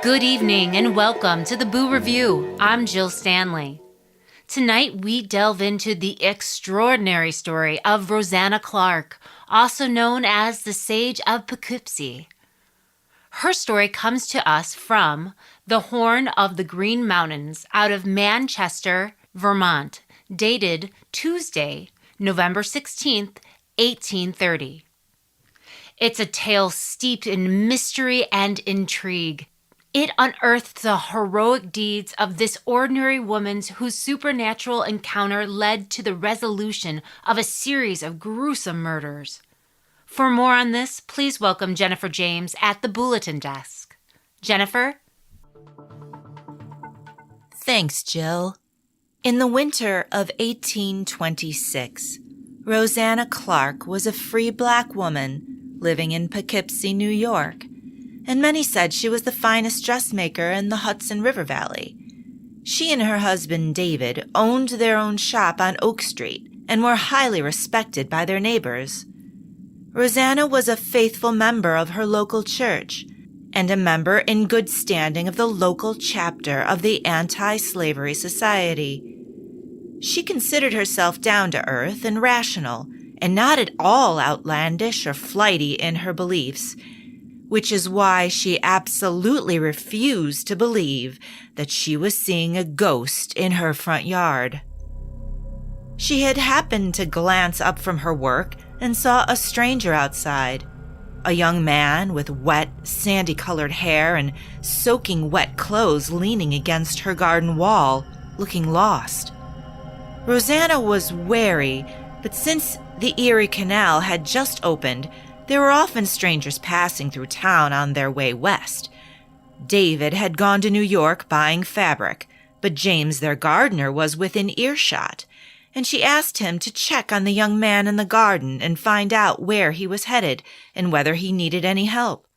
Good evening and welcome to the Boo Review. I'm Jill Stanley. Tonight we delve into the extraordinary story of Rosanna Clark, also known as the Sage of Poughkeepsie. Her story comes to us from the Horn of the Green Mountains out of Manchester, Vermont, dated Tuesday, November 16th, 1830. It's a tale steeped in mystery and intrigue. It unearthed the heroic deeds of this ordinary woman whose supernatural encounter led to the resolution of a series of gruesome murders. For more on this, please welcome Jennifer James at the Bulletin Desk. Jennifer? Thanks, Jill. In the winter of 1826, Rosanna Clark was a free black woman living in Poughkeepsie, New York, and many said she was the finest dressmaker in the Hudson River Valley. She and her husband, David, owned their own shop on Oak Street and were highly respected by their neighbors. Rosanna was a faithful member of her local church and a member in good standing of the local chapter of the Anti-Slavery Society. She considered herself down to earth and rational, and not at all outlandish or flighty in her beliefs, which is why she absolutely refused to believe that she was seeing a ghost in her front yard. She had happened to glance up from her work and saw a stranger outside, a young man with wet, sandy-colored hair and soaking wet clothes leaning against her garden wall, looking lost. Rosanna was wary, but since the Erie Canal had just opened, there were often strangers passing through town on their way west. David had gone to New York buying fabric, but James, their gardener, was within earshot, and she asked him to check on the young man in the garden and find out where he was headed and whether he needed any help.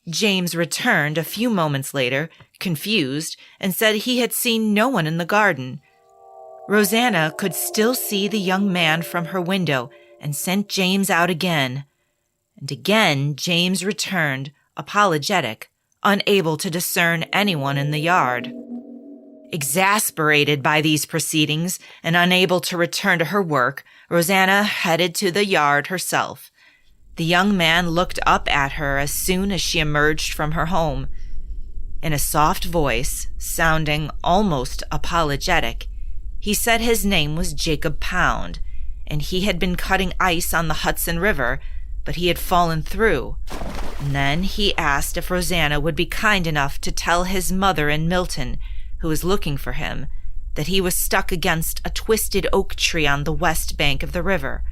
James returned a few moments later, confused, and said he had seen no one in the garden. Rosanna could still see the young man from her window and sent James out again. And again James returned, apologetic, unable to discern anyone in the yard. Exasperated by these proceedings and unable to return to her work, Rosanna headed to the yard herself. The young man looked up at her as soon as she emerged from her home. In a soft voice, sounding almost apologetic, he said his name was Jacob Pound, and he had been cutting ice on the Hudson River, but he had fallen through. And then he asked if Rosanna would be kind enough to tell his mother in Milton, who was looking for him, that he was stuck against a twisted oak tree on the west bank of the river.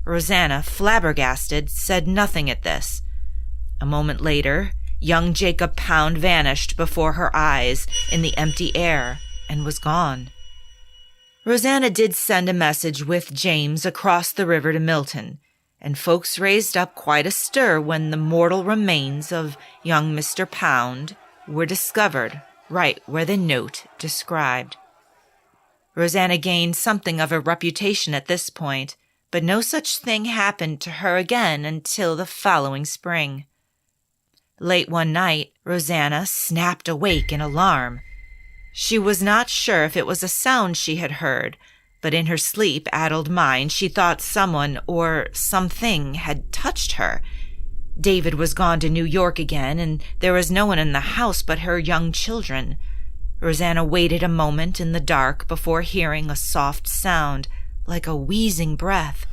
Rosanna, flabbergasted, said nothing at this. A moment later, young Jacob Pound vanished before her eyes in the empty air and was gone. Rosanna did send a message with James across the river to Milton, and folks raised up quite a stir when the mortal remains of young Mr. Pound were discovered right where the note described. Rosanna gained something of a reputation at this point, but no such thing happened to her again until the following spring. Late one night, Rosanna snapped awake in alarm. She was not sure if it was a sound she had heard, but in her sleep-addled mind she thought someone or something had touched her. David was gone to New York again, and there was no one in the house but her young children. Rosanna waited a moment in the dark before hearing a soft sound, like a wheezing breath.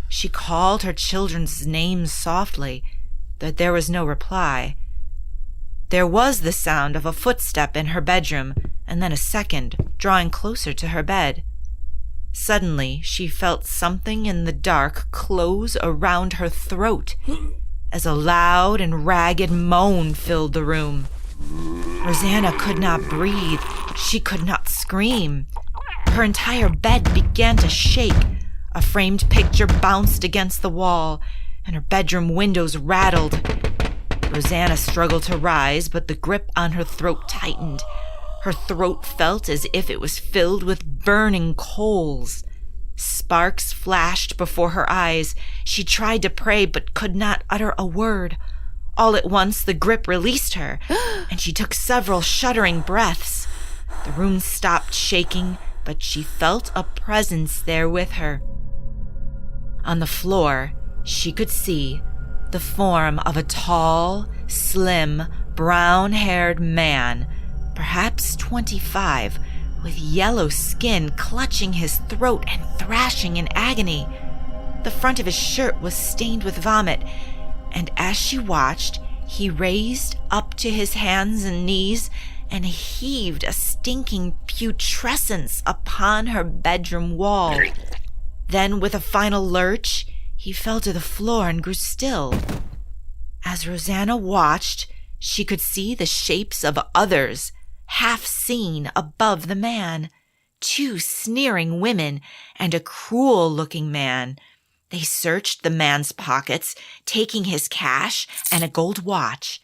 She called her children's names softly, but there was no reply. There was the sound of a footstep in her bedroom, and then a second, drawing closer to her bed. Suddenly, she felt something in the dark close around her throat, as a loud and ragged moan filled the room. Rosanna could not breathe. She could not scream. Her entire bed began to shake. A framed picture bounced against the wall, and her bedroom windows rattled. Rosanna struggled to rise, but the grip on her throat tightened. Her throat felt as if it was filled with burning coals. Sparks flashed before her eyes. She tried to pray, but could not utter a word. All at once, the grip released her, and she took several shuddering breaths. The room stopped shaking, but she felt a presence there with her. On the floor, she could see the form of a tall, slim, brown-haired man, perhaps 25, with yellow skin clutching his throat and thrashing in agony. The front of his shirt was stained with vomit, and as she watched, he raised up to his hands and knees and heaved a stinking putrescence upon her bedroom wall. Then, with a final lurch, he fell to the floor and grew still. As Rosanna watched, she could see the shapes of others, half seen above the man. 2 sneering women and a cruel-looking man. They searched the man's pockets, taking his cash and a gold watch.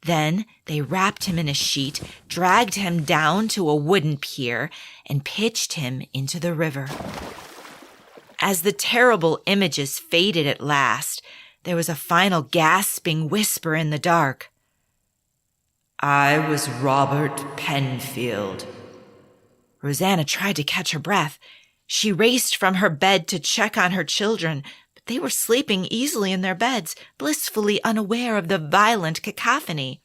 Then they wrapped him in a sheet, dragged him down to a wooden pier, and pitched him into the river. As the terrible images faded at last, there was a final gasping whisper in the dark. "I was Robert Penfield." Rosanna tried to catch her breath. She raced from her bed to check on her children, but they were sleeping easily in their beds, blissfully unaware of the violent cacophony.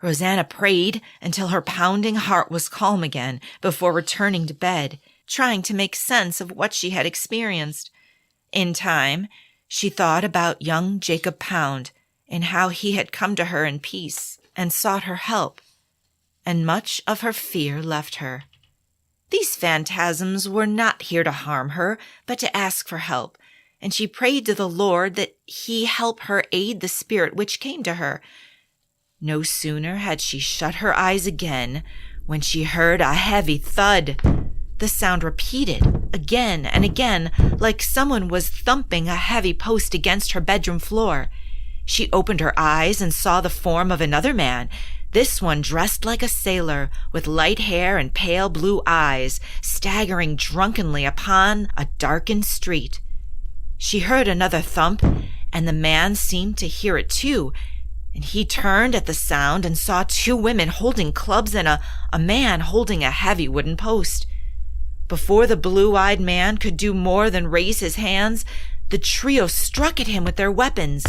Rosanna prayed until her pounding heart was calm again before returning to bed, trying to make sense of what she had experienced. In time, she thought about young Jacob Pound and how he had come to her in peace and sought her help, and much of her fear left her. These phantasms were not here to harm her, but to ask for help, and she prayed to the Lord that he help her aid the spirit which came to her. No sooner had she shut her eyes again when she heard a heavy thud. The sound repeated again and again, like someone was thumping a heavy post against her bedroom floor. She opened her eyes and saw the form of another man, this one dressed like a sailor, with light hair and pale blue eyes, staggering drunkenly upon a darkened street. She heard another thump, and the man seemed to hear it too, and he turned at the sound and saw 2 women holding clubs and a man holding a heavy wooden post. Before the blue-eyed man could do more than raise his hands, the trio struck at him with their weapons.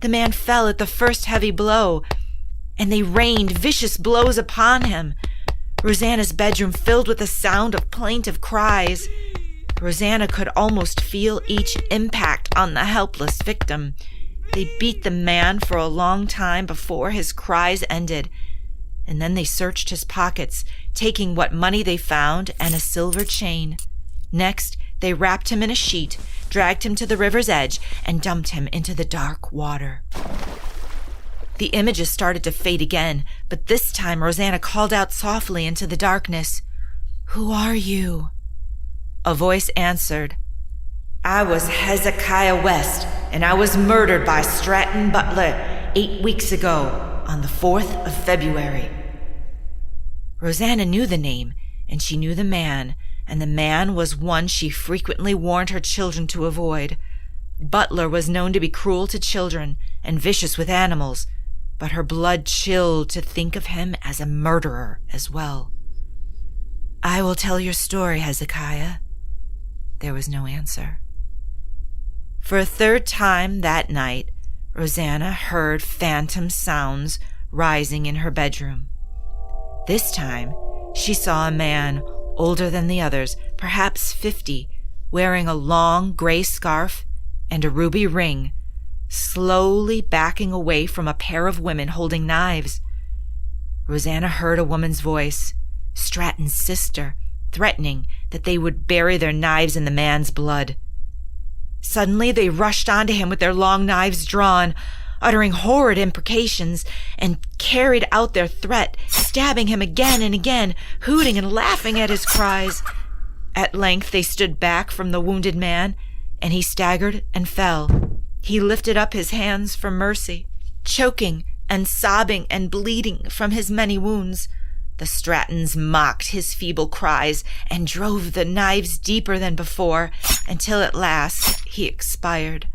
The man fell at the first heavy blow, and they rained vicious blows upon him. Rosanna's bedroom filled with the sound of plaintive cries. Rosanna could almost feel each impact on the helpless victim. They beat the man for a long time before his cries ended, and then they searched his pockets, taking what money they found and a silver chain. Next, they wrapped him in a sheet, dragged him to the river's edge, and dumped him into the dark water. The images started to fade again, but this time Rosanna called out softly into the darkness, "Who are you?" A voice answered, "I was Hezekiah West, and I was murdered by Stratton Butler 8 weeks ago on the 4th of February." Rosanna knew the name, and she knew the man, and the man was one she frequently warned her children to avoid. Butler was known to be cruel to children and vicious with animals, but her blood chilled to think of him as a murderer as well. "I will tell your story, Hezekiah." There was no answer. For a 3rd time that night, Rosanna heard phantom sounds rising in her bedroom. This time, she saw a man older than the others, perhaps 50, wearing a long gray scarf and a ruby ring, slowly backing away from a pair of women holding knives. Rosanna heard a woman's voice, Stratton's sister, threatening that they would bury their knives in the man's blood. Suddenly they rushed onto him with their long knives drawn, uttering horrid imprecations, and carried out their threat, stabbing him again and again, hooting and laughing at his cries. At length they stood back from the wounded man, and he staggered and fell. He lifted up his hands for mercy, choking and sobbing and bleeding from his many wounds. The Strattons mocked his feeble cries and drove the knives deeper than before, until at last he expired.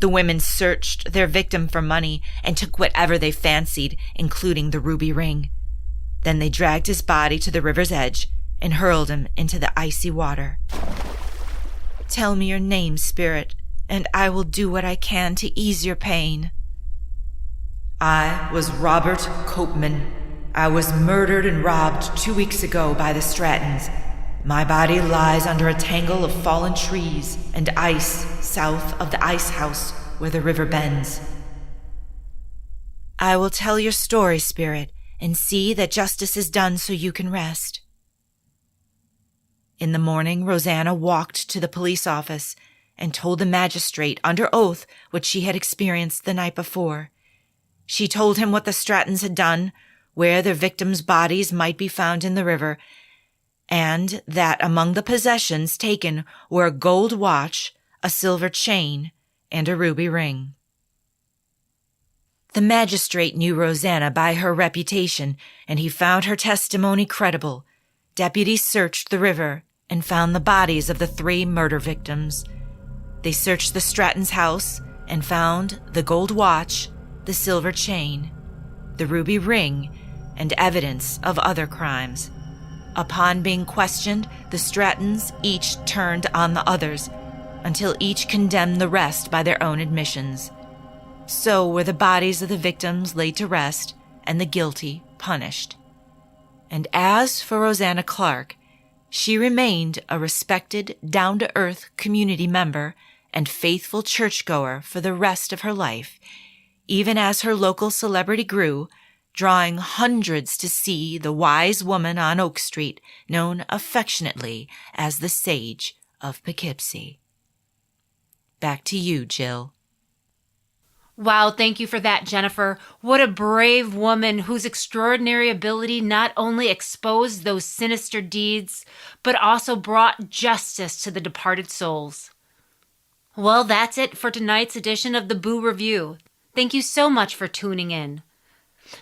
The women searched their victim for money and took whatever they fancied, including the ruby ring. Then they dragged his body to the river's edge and hurled him into the icy water. Tell me your name, spirit, and I will do what I can to ease your pain. I was Robert Copeman. I was murdered and robbed 2 weeks ago by the Strattons. My body lies under a tangle of fallen trees and ice south of the ice house where the river bends. I will tell your story, spirit, and see that justice is done so you can rest. In the morning, Rosanna walked to the police office and told the magistrate under oath what she had experienced the night before. She told him what the Strattons had done, where their victims' bodies might be found in the river, and that among the possessions taken were a gold watch, a silver chain, and a ruby ring. The magistrate knew Rosanna by her reputation, and he found her testimony credible. Deputies searched the river and found the bodies of the 3 murder victims. They searched the Strattons' house and found the gold watch, the silver chain, the ruby ring, and evidence of other crimes. Upon being questioned, the Strattons each turned on the others, until each condemned the rest by their own admissions. So were the bodies of the victims laid to rest, and the guilty punished. And as for Rosanna Clark, she remained a respected, down-to-earth community member and faithful churchgoer for the rest of her life, even as her local celebrity grew, drawing hundreds to see the wise woman on Oak Street, known affectionately as the Sage of Poughkeepsie. Back to you, Jill. Wow, thank you for that, Jennifer. What a brave woman whose extraordinary ability not only exposed those sinister deeds, but also brought justice to the departed souls. Well, that's it for tonight's edition of the Boo Review. Thank you so much for tuning in.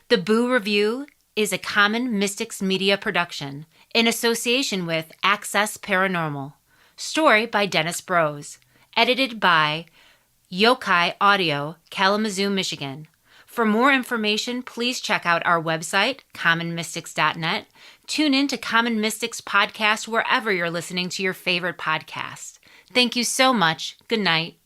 The Boo Review is a Common Mystics Media production in association with Access Paranormal. Story by Dennis Brose. Edited by Yokai Audio, Kalamazoo, Michigan. For more information, please check out our website, commonmystics.net. Tune in to Common Mystics Podcast wherever you're listening to your favorite podcast. Thank you so much. Good night.